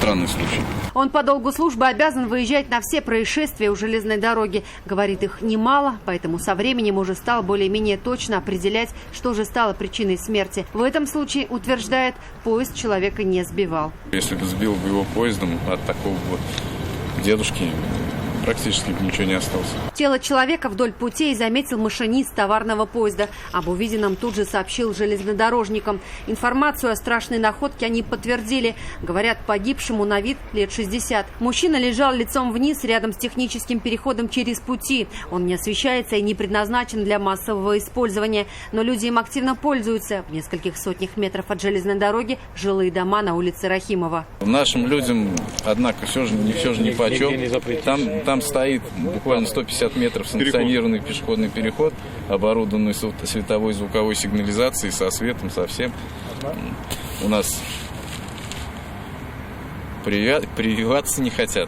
странный случай. Он по долгу службы обязан выезжать на все происшествия у железной дороги. Говорит, их немало, поэтому со временем уже стал более-менее точно определять, что же стало причиной смерти. В этом случае, утверждает, поезд человека не сбивал. Если бы сбил бы его поездом от такого вот дедушки, практически ничего не осталось. Тело человека вдоль путей заметил машинист товарного поезда. Об увиденном тут же сообщил железнодорожникам. Информацию о страшной находке они подтвердили. Говорят, погибшему на вид лет 60. Мужчина лежал лицом вниз рядом с техническим переходом через пути. Он не освещается и не предназначен для массового использования. Но люди им активно пользуются. В нескольких сотнях метров от железной дороги жилые дома на улице Рахимова. Нашим людям, однако, все же нипочем. Там стоит буквально 150 метров санкционированный пешеходный переход, оборудованный световой звуковой сигнализацией, со светом, со всем. У нас прививаться не хотят.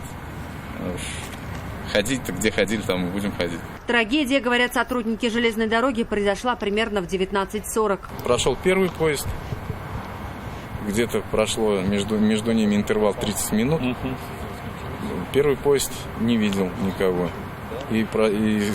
Ходить-то где ходили, там и будем ходить. Трагедия, говорят сотрудники железной дороги, произошла примерно в 19:40. Прошел первый поезд. Где-то прошло между ними интервал 30 минут. Первый поезд не видел никого. И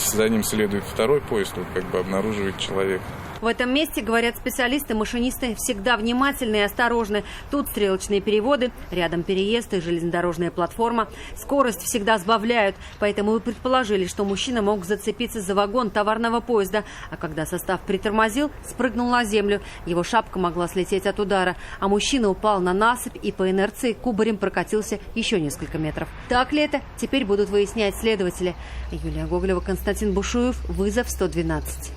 за ним следует второй поезд, как бы обнаруживает человека. В этом месте, говорят специалисты, машинисты всегда внимательны и осторожны. Тут стрелочные переводы, рядом переезд и железнодорожная платформа. Скорость всегда сбавляют, поэтому и предположили, что мужчина мог зацепиться за вагон товарного поезда. А когда состав притормозил, спрыгнул на землю. Его шапка могла слететь от удара. А мужчина упал на насыпь и по инерции кубарем прокатился еще несколько метров. Так ли это? Теперь будут выяснять следователи. Юлия Гоголева, Константин Бушуев. Вызов 112.